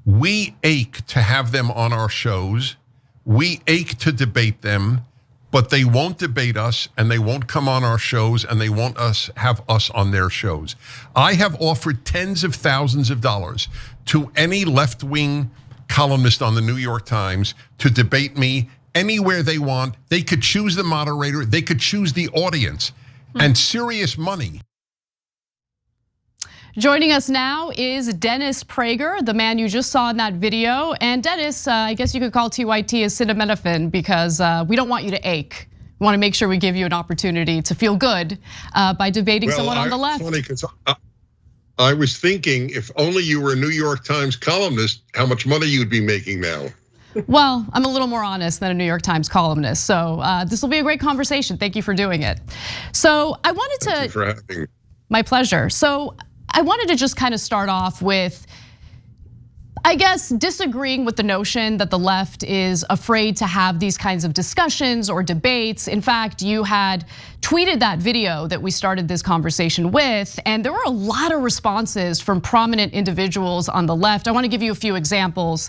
We ache to have them on our shows. We ache to debate them, but they won't debate us and they won't come on our shows and they won't have us on their shows. I have offered tens of thousands of dollars to any left-wing columnist on the New York Times to debate me anywhere they want. They could choose the moderator. They could choose the audience, and serious money. Joining us now is Dennis Prager, the man you just saw in that video. And Dennis, I guess you could call TYT acetaminophen because we don't want you to ache. We want to make sure we give you an opportunity to feel good by debating someone on the left. Funny, because I was thinking if only you were a New York Times columnist, how much money you'd be making now. Well, I'm a little more honest than a New York Times columnist, so this will be a great conversation. Thank you for doing it. So I wanted to. Thank you for having me. My pleasure. So I wanted to just kind of start off with, I guess, disagreeing with the notion that the left is afraid to have these kinds of discussions or debates. In fact, you had tweeted that video that we started this conversation with, and there were a lot of responses from prominent individuals on the left. I want to give you a few examples,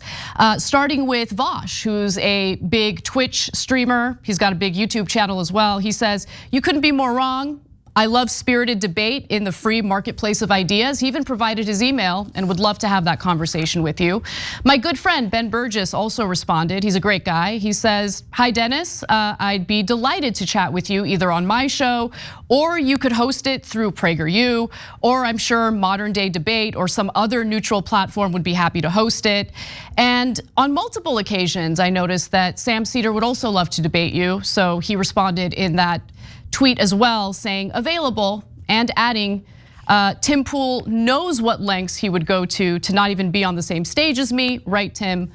starting with Vosh, who's a big Twitch streamer. He's got a big YouTube channel as well. He says, "You couldn't be more wrong. I love spirited debate in the free marketplace of ideas." He even provided his email and would love to have that conversation with you. My good friend Ben Burgess also responded. He's a great guy. He says, "Hi Dennis, I'd be delighted to chat with you either on my show or you could host it through PragerU, or I'm sure Modern Day Debate or some other neutral platform would be happy to host it." And on multiple occasions, I noticed that Sam Seder would also love to debate you. So he responded in that tweet as well, saying available and adding Tim Pool knows what lengths he would go to not even be on the same stage as me, right, Tim?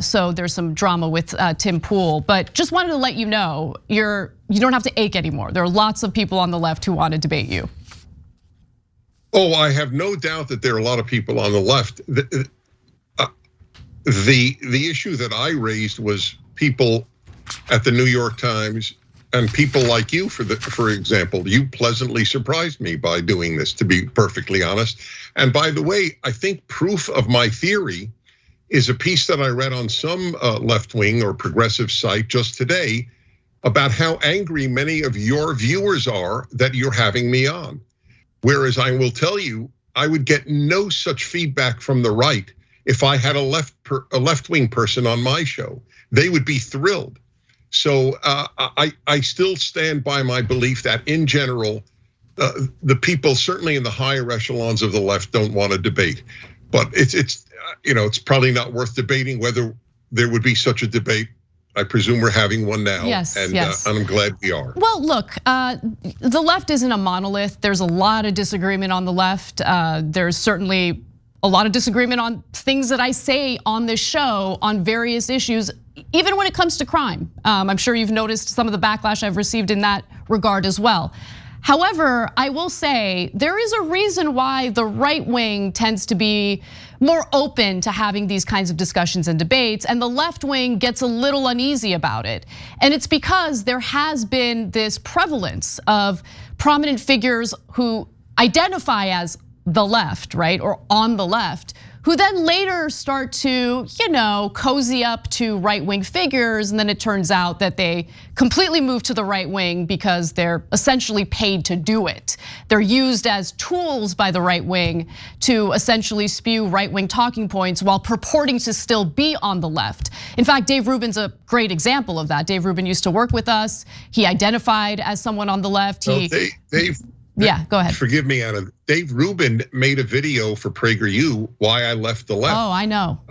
So there's some drama with Tim Pool, but just wanted to let you know you don't have to ache anymore. There are lots of people on the left who want to debate you. Oh, I have no doubt that there are a lot of people on the left. The issue that I raised was people at the New York Times and people like you, for example. You pleasantly surprised me by doing this, to be perfectly honest. And by the way, I think proof of my theory is a piece that I read on some left-wing or progressive site just today about how angry many of your viewers are that you're having me on. Whereas I will tell you, I would get no such feedback from the right if I had a left-wing person on my show. They would be thrilled. So I still stand by my belief that in general, the people certainly in the higher echelons of the left don't want to debate. But it's probably not worth debating whether there would be such a debate. I presume we're having one now, yes. And I'm glad we are. Well, look, the left isn't a monolith. There's a lot of disagreement on the left. There's certainly a lot of disagreement on things that I say on this show on various issues, even when it comes to crime. I'm sure you've noticed some of the backlash I've received in that regard as well. However, I will say there is a reason why the right wing tends to be more open to having these kinds of discussions and debates, and the left wing gets a little uneasy about it. And it's because there has been this prevalence of prominent figures who identify as the left, right, or on the left, who then later start to, cozy up to right-wing figures, and then it turns out that they completely move to the right wing because they're essentially paid to do it. They're used as tools by the right wing to essentially spew right-wing talking points while purporting to still be on the left. In fact, Dave Rubin's a great example of that. Dave Rubin used to work with us. He identified as someone on the left. Yeah, go ahead. Forgive me, Anna. Dave Rubin made a video for PragerU, why I left the left. Oh, I know.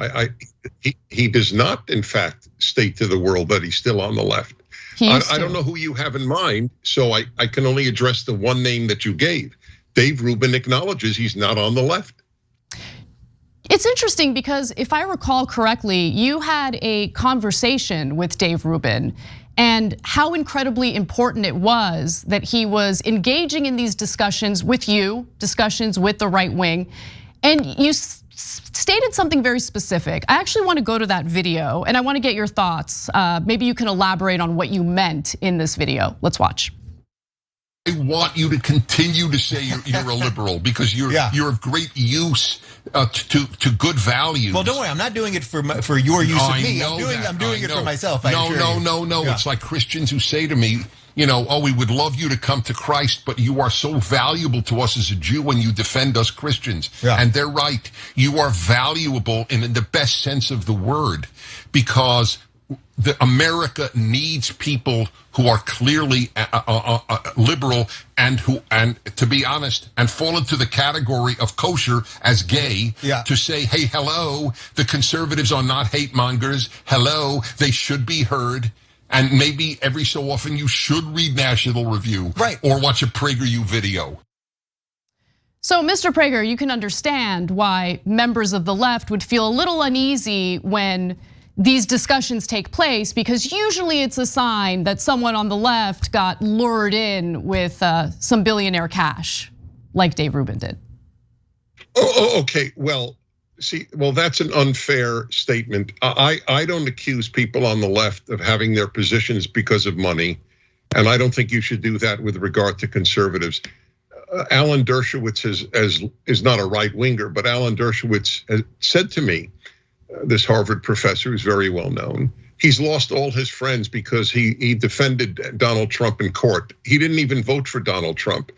He does not, in fact, state to the world that he's still on the left. I don't know who you have in mind, so I can only address the one name that you gave. Dave Rubin acknowledges he's not on the left. It's interesting because if I recall correctly, you had a conversation with Dave Rubin and how incredibly important it was that he was engaging in these discussions with you, discussions with the right wing, and you stated something very specific. I actually want to go to that video and I want to get your thoughts. Maybe you can elaborate on what you meant in this video. Let's watch. I want you to continue to say you're a liberal because you're of great use to good values. Well, don't worry, I'm not doing it for your use of me. I'm doing it for myself. No. Yeah. It's like Christians who say to me, we would love you to come to Christ, but you are so valuable to us as a Jew when you defend us Christians. Yeah. And they're right. You are valuable in the best sense of the word because America needs people who are clearly liberal and to be honest, and fall into the category of kosher as gay, to say, hey, hello, the conservatives are not hate mongers. Hello, they should be heard. And maybe every so often you should read National Review or watch a PragerU video. So, Mr. Prager, you can understand why members of the left would feel a little uneasy when these discussions take place, because usually it's a sign that someone on the left got lured in with some billionaire cash, like Dave Rubin did. Okay. Well, that's an unfair statement. I don't accuse people on the left of having their positions because of money, and I don't think you should do that with regard to conservatives. Alan Dershowitz is not a right winger, but Alan Dershowitz has said to me, this Harvard professor who's very well known, he's lost all his friends because he defended Donald Trump in court. He didn't even vote for Donald Trump.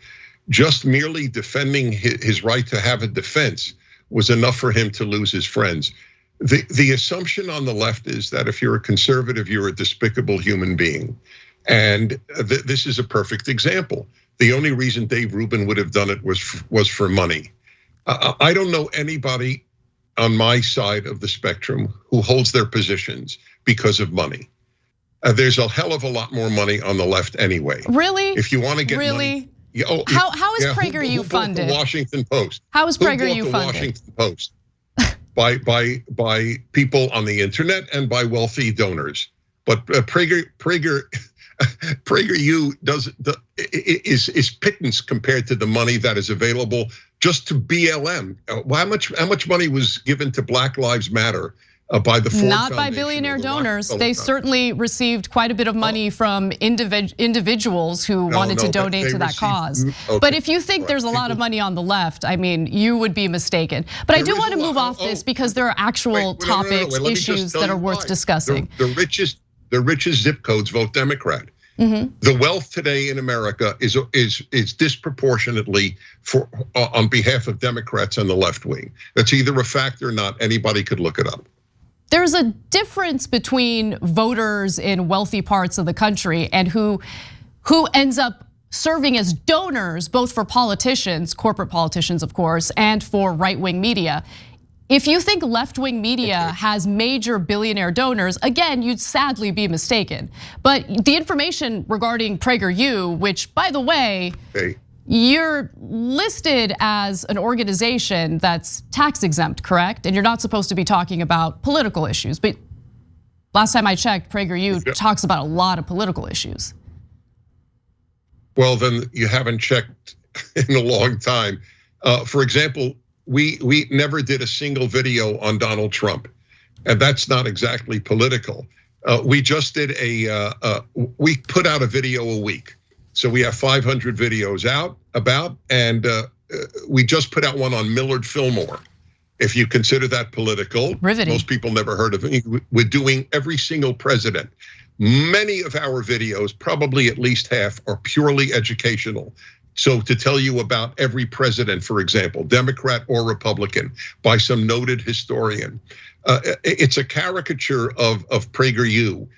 Just merely defending his right to have a defense was enough for him to lose his friends. The assumption on the left is that if you're a conservative, you're a despicable human being. And this is a perfect example. The only reason Dave Rubin would have done it was for money. I don't know anybody on my side of the spectrum who holds their positions because of money. There's a hell of a lot more money on the left anyway. Really? If you want to get money. How is PragerU funded? The Washington Post. How is PragerU funded? The Washington Post. by people on the internet and by wealthy donors. But PragerU is pittance compared to the money that is available just to BLM. How much money was given to Black Lives Matter by the Ford Not by billionaire donors. They certainly received quite a bit of money from individuals who wanted to donate to that cause. Okay. But if you think there's a lot of money on the left, I mean, you would be mistaken. But I do want to move off this because there are actual topics, issues that are worth discussing. The richest zip codes vote Democrat. The wealth today in America is disproportionately on behalf of Democrats on the left wing. That's either a fact or not. Anybody could look it up. There's a difference between voters in wealthy parts of the country and who ends up serving as donors, both for politicians, corporate politicians, of course, and for right-wing media. If you think left-wing media has major billionaire donors, again, you'd sadly be mistaken. But the information regarding PragerU, which, by the way, you're listed as an organization that's tax exempt, correct? And you're not supposed to be talking about political issues. But last time I checked, PragerU talks about a lot of political issues. Well, then you haven't checked in a long time. For example, we never did a single video on Donald Trump, and that's not exactly political. We just did we put out a video a week. So we have 500 videos out about, and we just put out one on Millard Fillmore. If you consider that political, riveting. Most people never heard of it. We're doing every single president. Many of our videos, probably at least half, are purely educational. So to tell you about every president, for example, Democrat or Republican, by some noted historian, it's a caricature of PragerU.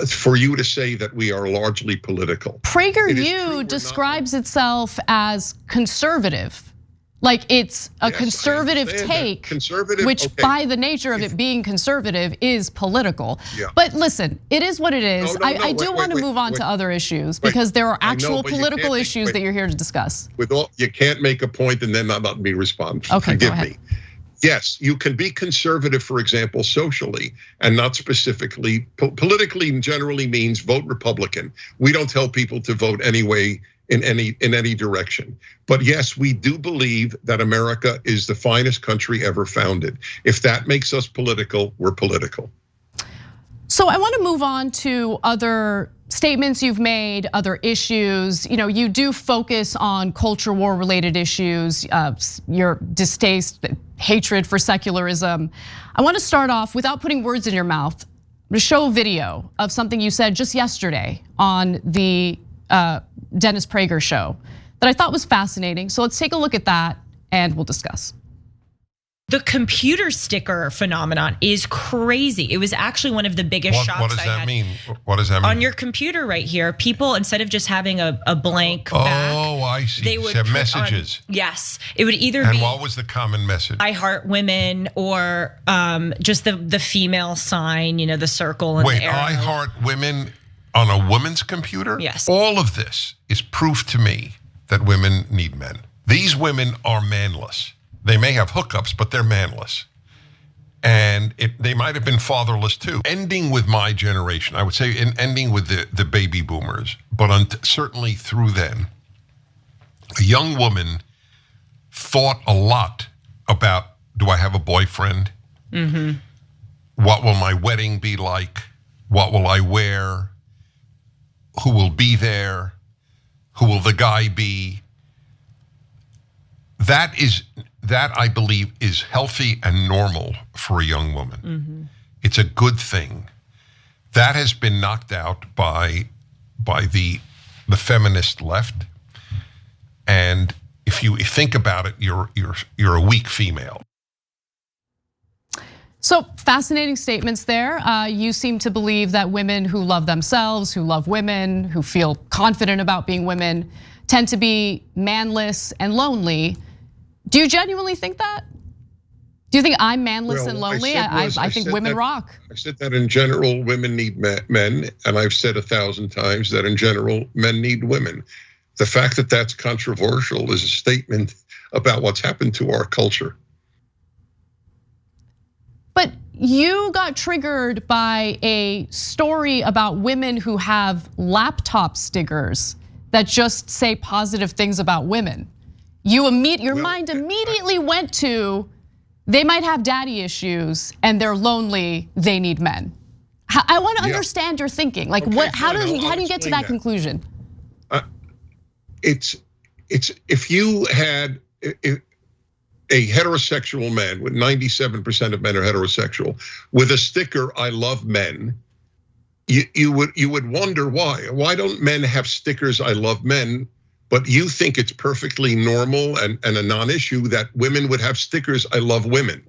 For you to say that we are largely political. PragerU describes itself as conservative. Like it's a conservative take, which by the nature of it being conservative is political. But listen, it is what it is. I do want to move on to other issues because there are actual political issues that you're here to discuss. You can't make a point and then not let me respond. Okay, go ahead. Yes, you can be conservative, for example, socially, and not specifically. Politically generally means vote Republican. We don't tell people to vote anyway in any direction. But yes, we do believe that America is the finest country ever founded. If that makes us political, we're political. So I want to move on to other statements you've made, other issues. You do focus on culture war related issues, your distaste, hatred for secularism. I want to start off without putting words in your mouth. I'm going to show a video of something you said just yesterday on the Dennis Prager show that I thought was fascinating. So let's take a look at that and we'll discuss. The computer sticker phenomenon is crazy. It was actually one of the biggest shocks I had. What does that mean? What does that mean? On your computer right here, people, instead of just having a blank back. Oh, I see. They would have messages. Yes, it would either be. And what was the common message? I heart women, or just the female sign, the circle and the arrow. I heart women on a woman's computer? Yes. All of this is proof to me that women need men. These women are manless. They may have hookups, but they're manless. And they might have been fatherless too. Ending with my generation, I would say ending with the baby boomers, but certainly through then, a young woman thought a lot about, do I have a boyfriend? Mm-hmm. What will my wedding be like? What will I wear? Who will be there? Who will the guy be? That I believe is healthy and normal for a young woman. Mm-hmm. It's a good thing. That has been knocked out by the feminist left. And if you think about it, you're a weak female. So fascinating statements there. You seem to believe that women who love themselves, who love women, who feel confident about being women, tend to be manless and lonely. Do you genuinely think that? Do you think I'm manless and lonely? I think women rock. I said that in general, women need men, and I've said 1,000 times that in general, men need women. The fact that that's controversial is a statement about what's happened to our culture. But you got triggered by a story about women who have laptop stickers that just say positive things about women. Your mind immediately went to, they might have daddy issues and they're lonely, they need men. I want to understand your thinking. Like, okay, how do you get to that conclusion? It's if you had a heterosexual man, with 97% of men are heterosexual, with a sticker, I love men, you would wonder why. Why don't men have stickers, I love men? But you think it's perfectly normal and a non-issue that women would have stickers, I love women.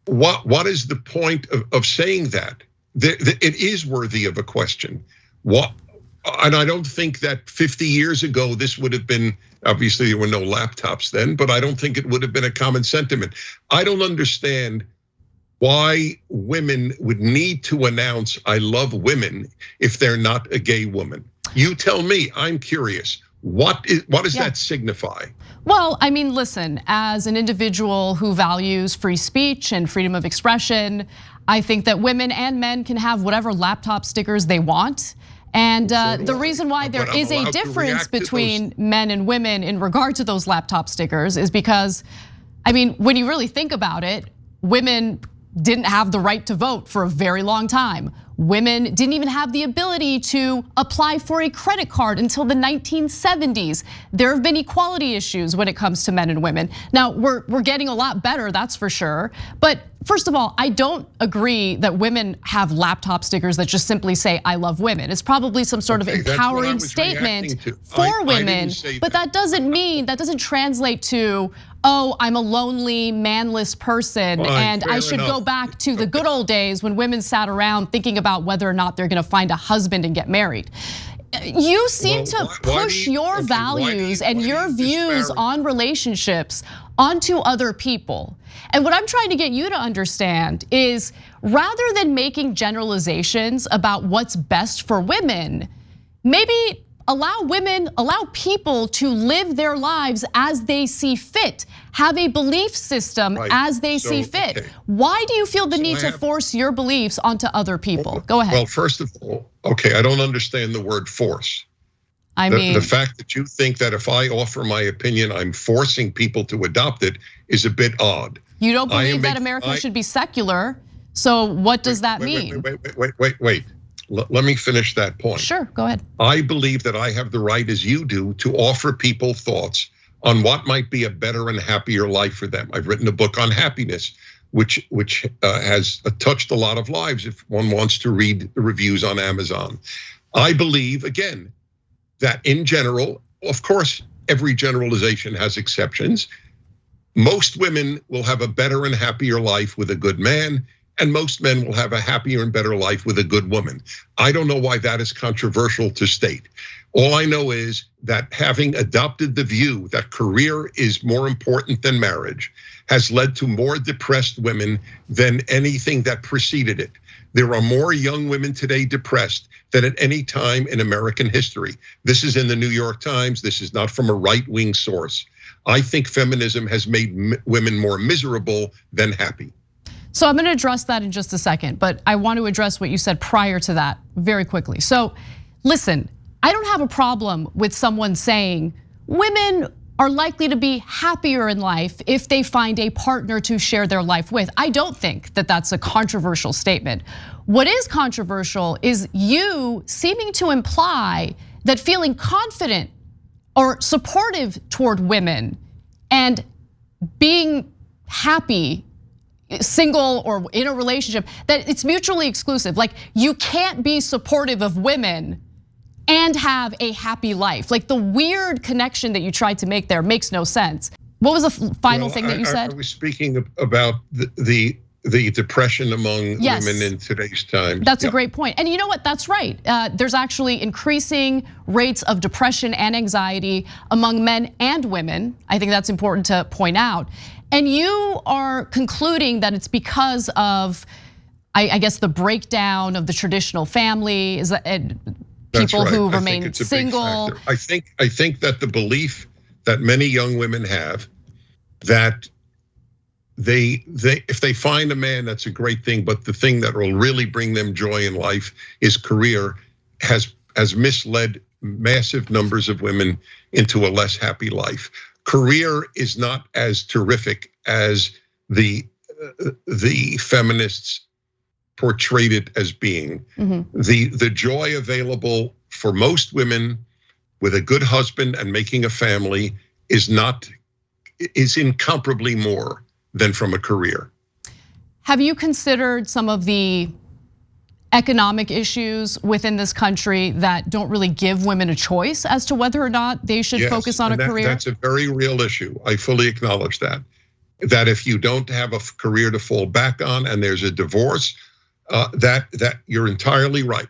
What is the point of saying that? It is worthy of a question. And I don't think that 50 years ago, this would have been, obviously there were no laptops then, but I don't think it would have been a common sentiment. I don't understand why women would need to announce, I love women, if they're not a gay woman. You tell me, I'm curious. What does that signify? Well, I mean, listen, as an individual who values free speech and freedom of expression, I think that women and men can have whatever laptop stickers they want. And the reason why there is a difference between men and women in regard to those laptop stickers is because, I mean, when you really think about it, women didn't have the right to vote for a very long time. Women didn't even have the ability to apply for a credit card until the 1970s. There have been equality issues when it comes to men and women. Now, we're getting a lot better, that's for sure. But first of all, I don't agree that women have laptop stickers that just simply say, I love women. It's probably some sort of empowering statement for women, but that doesn't translate to, oh, I'm a lonely, manless person, and I should go back to the good old days when women sat around thinking about whether or not they're gonna find a husband and get married. You seem to push your values and your views on relationships onto other people. And what I'm trying to get you to understand is, rather than making generalizations about what's best for women, maybe allow people to live their lives as they see fit, have a belief system as they see fit. Okay. Why do you feel the need to force your beliefs onto other people? Go ahead. Well, first of all, okay, I don't understand the word force. I mean, the fact that you think that if I offer my opinion, I'm forcing people to adopt it is a bit odd. You don't believe that America should be secular, So what does that mean? Wait. Let me finish that point. Sure, go ahead. I believe that I have the right, as you do, to offer people thoughts on what might be a better and happier life for them. I've written a book on happiness, which has touched a lot of lives if one wants to read the reviews on Amazon. I believe, again, that in general, of course, every generalization has exceptions. Most women will have a better and happier life with a good man, and most men will have a happier and better life with a good woman. I don't know why that is controversial to state. All I know is that having adopted the view that career is more important than marriage has led to more depressed women than anything that preceded it. There are more young women today depressed than at any time in American history. This is in the New York Times. This is not from a right-wing source. I think feminism has made women more miserable than happy. So I'm going to address that in just a second, but I want to address what you said prior to that very quickly. So listen, I don't have a problem with someone saying women are likely to be happier in life if they find a partner to share their life with. I don't think that that's a controversial statement. What is controversial is you seeming to imply that feeling confident or supportive toward women and being happy, single or in a relationship, that it's mutually exclusive. Like you can't be supportive of women and have a happy life. Like the weird connection that you tried to make there makes no sense. What was the final thing that you said? I was speaking about the depression among women in today's time. That's a great point. And you know what, that's right. There's actually increasing rates of depression and anxiety among men and women. I think that's important to point out. And you are concluding that it's because of, I guess, the breakdown of the traditional family, is that people who remain single. I think that the belief that many young women have that if they find a man, that's a great thing, but the thing that will really bring them joy in life is career, has misled massive numbers of women into a less happy life. Career is not as terrific as the feminists portrayed it as being. The joy available for most women with a good husband and making a family is incomparably more than from a career. Have you considered some of the economic issues within this country that don't really give women a choice as to whether or not they should focus on a career? That's a very real issue. I fully acknowledge that. That if you don't have a career to fall back on and there's a divorce, that you're entirely right.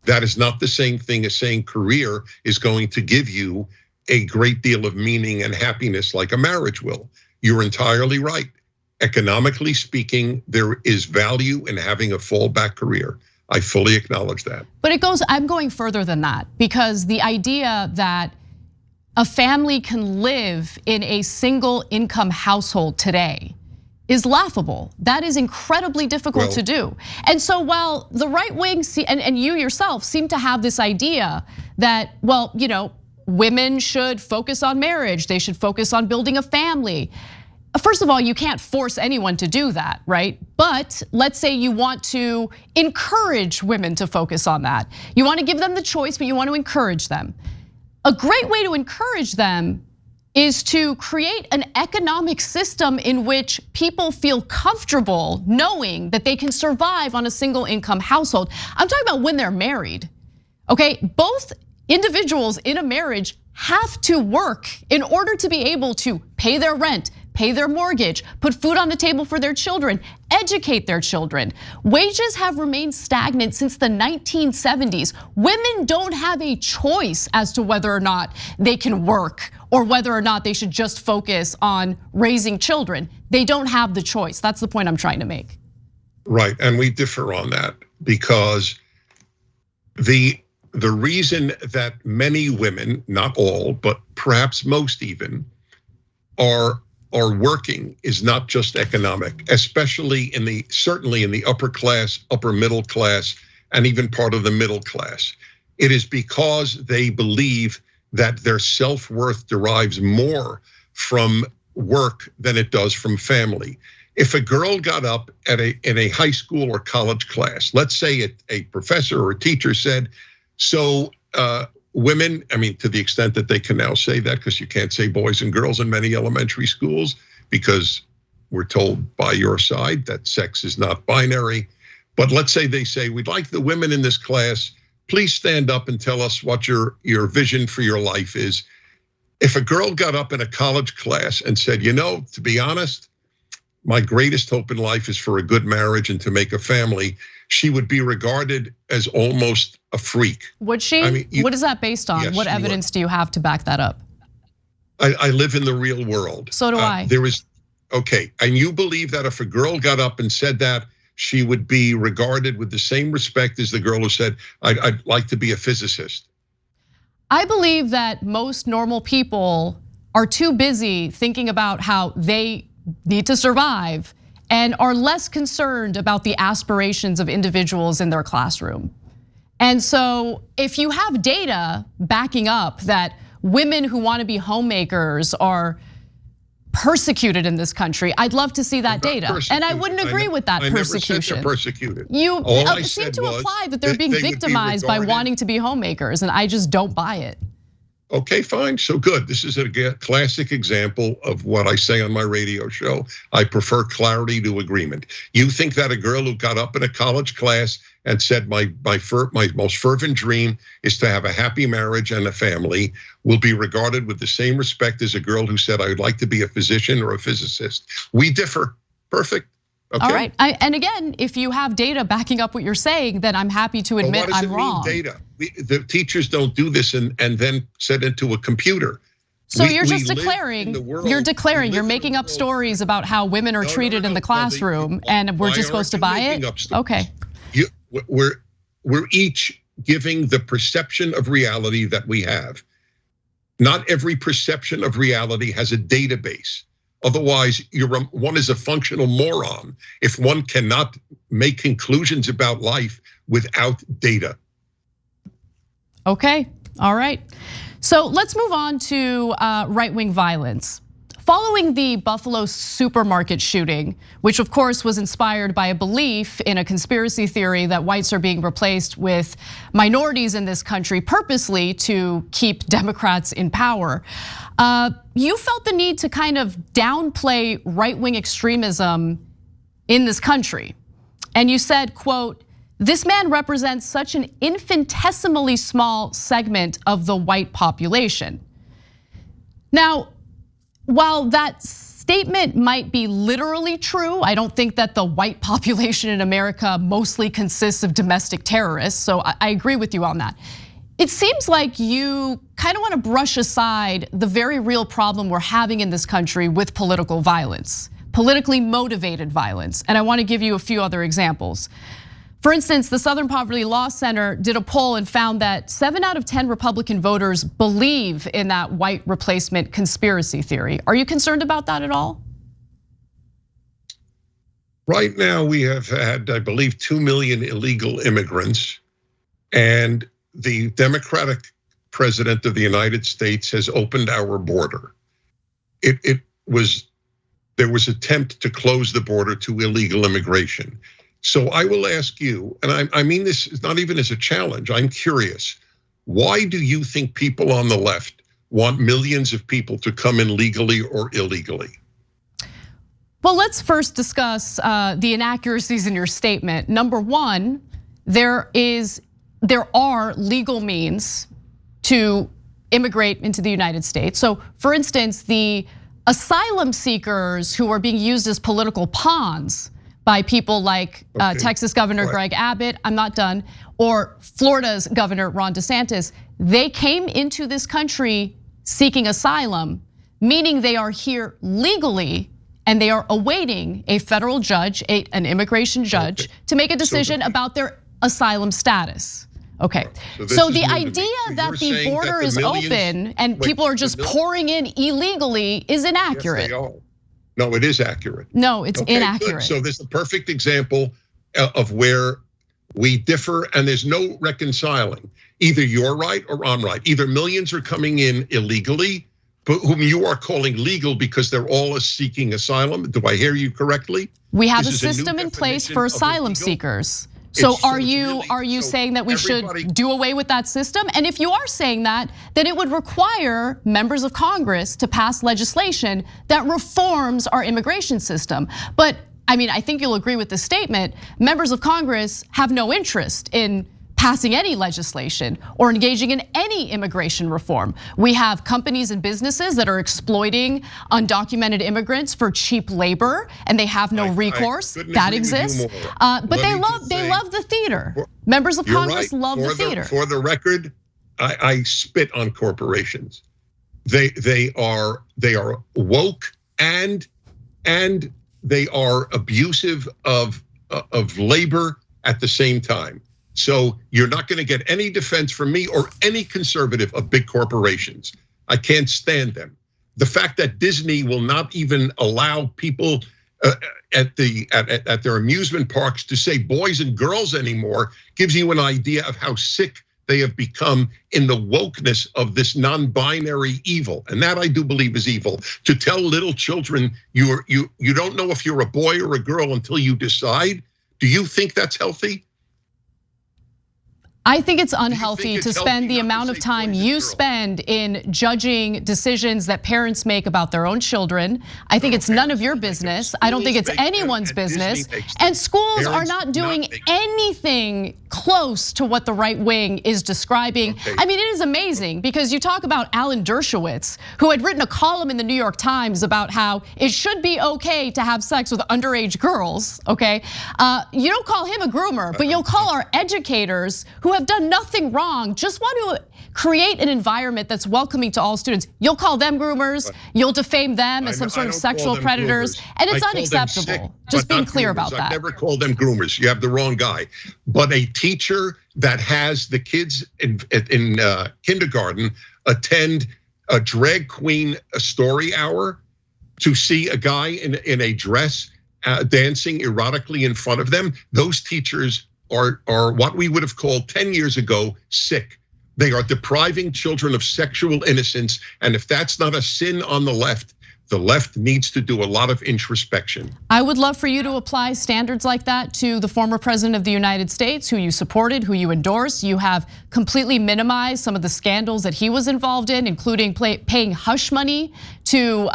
That is not the same thing as saying career is going to give you a great deal of meaning and happiness like a marriage will. You're entirely right. Economically speaking, there is value in having a fallback career. I fully acknowledge that. But I'm going further than that, because the idea that a family can live in a single income household today is laughable. That is incredibly difficult to do. And so while the right wing and you yourself seem to have this idea that, well, women should focus on marriage, they should focus on building a family. First of all, you can't force anyone to do that, right? But let's say you want to encourage women to focus on that. You want to give them the choice, but you want to encourage them. A great way to encourage them is to create an economic system in which people feel comfortable knowing that they can survive on a single income household. I'm talking about when they're married, okay? Both individuals in a marriage have to work in order to be able to pay their rent, pay their mortgage, put food on the table for their children, educate their children. Wages have remained stagnant since the 1970s. Women don't have a choice as to whether or not they can work or whether or not they should just focus on raising children. They don't have the choice. That's the point I'm trying to make. Right, and we differ on that because the reason that many women, not all, but perhaps most even, are working is not just economic, especially certainly in the upper class, upper middle class, and even part of the middle class. It is because they believe that their self-worth derives more from work than it does from family. If a girl got up in a high school or college class, let's say a professor or a teacher said, so women, I mean, to the extent that they can now say that, because you can't say boys and girls in many elementary schools, because we're told by your side that sex is not binary. But let's say they say, we'd like the women in this class, please stand up and tell us what your vision for your life is. If a girl got up in a college class and said, to be honest, my greatest hope in life is for a good marriage and to make a family, she would be regarded as almost a freak. Would she? I mean, what is that based on? What evidence do you have to back that up? I live in the real world. So do I. Okay, and you believe that if a girl got up and said that, she would be regarded with the same respect as the girl who said, I'd like to be a physicist? I believe that most normal people are too busy thinking about how they need to survive and are less concerned about the aspirations of individuals in their classroom. And so if you have data backing up that women who want to be homemakers are persecuted in this country, I'd love to see that data. And I wouldn't agree with that persecution. I never said they're persecuted. You seem to imply that they're being victimized by wanting to be homemakers, and I just don't buy it. Okay, fine, so good. This is a classic example of what I say on my radio show. I prefer clarity to agreement. You think that a girl who got up in a college class and said my most fervent dream is to have a happy marriage and a family will be regarded with the same respect as a girl who said I would like to be a physician or a physicist? We differ. Perfect. Okay. All right, and again, if you have data backing up what you're saying, then I'm happy to admit I'm wrong. Data. The teachers don't do this and then set into a computer. So you're just declaring, you're making up stories about how women are treated in the classroom, and we're just supposed to buy it? Okay. We're each giving the perception of reality that we have. Not every perception of reality has a database. Otherwise, one is a functional moron if one cannot make conclusions about life without data. Okay, all right. So let's move on to right-wing violence. Following the Buffalo supermarket shooting, which of course was inspired by a belief in a conspiracy theory that whites are being replaced with minorities in this country purposely to keep Democrats in power, you felt the need to kind of downplay right-wing extremism in this country. And you said, quote, "This man represents such an infinitesimally small segment of the white population." Now, while that statement might be literally true, I don't think that the white population in America mostly consists of domestic terrorists, so I agree with you on that. It seems like you kind of want to brush aside the very real problem we're having in this country with political violence, politically motivated violence, and I want to give you a few other examples. For instance, the Southern Poverty Law Center did a poll and found that 7 out of 10 Republican voters believe in that white replacement conspiracy theory. Are you concerned about that at all? Right now, we have had, I believe, 2 million illegal immigrants, and the Democratic president of the United States has opened our border. There was attempt to close the border to illegal immigration. So I will ask you, and I mean this is not even as a challenge, I'm curious. Why do you think people on the left want millions of people to come in legally or illegally? Well, let's first discuss the inaccuracies in your statement. Number one, there are legal means to immigrate into the United States. So for instance, the asylum seekers who are being used as political pawns by people like Texas Governor Greg Abbott, I'm not done, or Florida's Governor Ron DeSantis, they came into this country seeking asylum, meaning they are here legally and they are awaiting a federal judge, an immigration judge, to make a decision about their asylum status. Okay, so the idea that the border is open and people are just pouring in illegally is inaccurate. Yes, they are. No, it is accurate. No, it's inaccurate. Good. So this is a perfect example of where we differ and there's no reconciling. Either you're right or I'm right. Either millions are coming in illegally whom you are calling legal because they're all seeking asylum. Do I hear you correctly? We have This a is a new system in place definition for of asylum illegal? seekers. So It's- so are it's you really- so saying that we everybody- should do away with that system? And if you are saying that, then it would require members of Congress to pass legislation that reforms our immigration system. But I mean, I think you'll agree with this statement. Members of Congress have no interest in passing any legislation or engaging in any immigration reform. We have companies and businesses that are exploiting undocumented immigrants for cheap labor, and they have no recourse. couldn't That agree with you exists. more. But Let they me love just say- the theater. Members of You're Congress right. love the For theater. For the record, I spit on corporations. They are woke and they are abusive of labor at the same time. So you're not going to get any defense from me or any conservative of big corporations. I can't stand them. The fact that Disney will not even allow people at their amusement parks to say boys and girls anymore gives you an idea of how sick they have become in the wokeness of this non-binary evil. And that I do believe is evil. To tell little children you don't know if you're a boy or a girl until you decide. Do you think that's healthy? I think it's unhealthy to it's spend healthy the not to amount of say time boys and you girls? spend in judging decisions that parents make about their own children. I think it's none of your business. I don't think it's Schools make them, anyone's and Disney business. makes them. And schools are Parents not do not doing make them. anything close to what the right wing is describing. Okay. I mean, it is amazing because you talk about Alan Dershowitz, who had written a column in the New York Times about how it should be okay to have sex with underage girls, okay? You don't call him a groomer, but you'll call our educators who have done nothing wrong, just want to create an environment that's welcoming to all students. You'll call them groomers, you'll defame them as some sort of sexual predators, and it's unacceptable. Just being clear about that. I've never called them groomers. You have the wrong guy. But a teacher that has the kids in kindergarten attend a drag queen story hour to see a guy in a dress dancing erotically in front of them, those teachers are what we would have called 10 years ago sick. They are depriving children of sexual innocence. And if that's not a sin on the left needs to do a lot of introspection. I would love for you to apply standards like that to the former president of the United States, who you supported, who you endorsed. You have completely minimized some of the scandals that he was involved in, including paying hush money to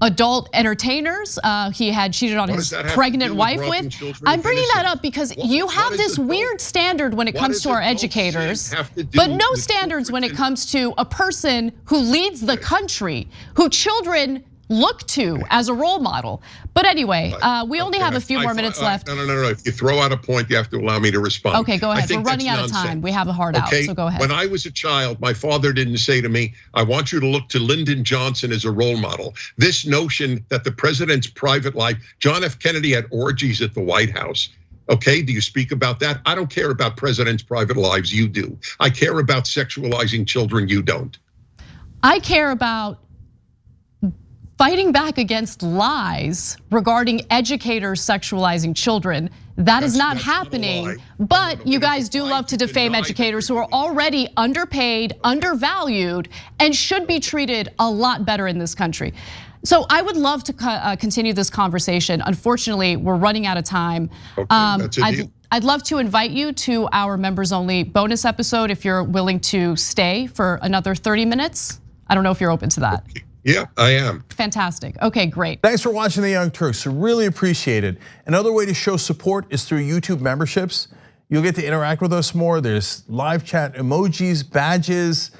adult entertainers he had cheated on his pregnant wife with. I'm bringing that up because you have this weird standard when it comes to our educators, but no standards when it comes to a person who leads the country, who children look to as a role model. But anyway, we only have a few more minutes left. No. If you throw out a point, you have to allow me to respond. Okay, go ahead. We're running out of time. We have a hard out, so go ahead. When I was a child, my father didn't say to me, I want you to look to Lyndon Johnson as a role model. This notion that the president's private life, John F. Kennedy had orgies at the White House. Okay, do you speak about that? I don't care about presidents' private lives, you do. I care about sexualizing children, you don't. I care about fighting back against lies regarding educators sexualizing children. That is not happening, but you guys do love to defame educators who are already underpaid, undervalued, and should be treated a lot better in this country. So I would love to continue this conversation. Unfortunately, we're running out of time. I'd love to invite you to our members only bonus episode if you're willing to stay for another 30 minutes. I don't know if you're open to that. Yeah, I am. Fantastic. Okay, great. Thanks for watching The Young Turks. Really appreciate it. Another way to show support is through YouTube memberships. You'll get to interact with us more. There's live chat emojis, badges.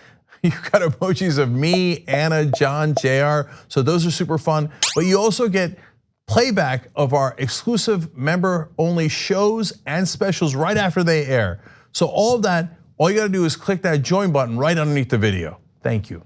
You've got emojis of me, Anna, John, JR. So those are super fun. But you also get playback of our exclusive member-only shows and specials right after they air. So all of that, all you gotta do is click that join button right underneath the video. Thank you.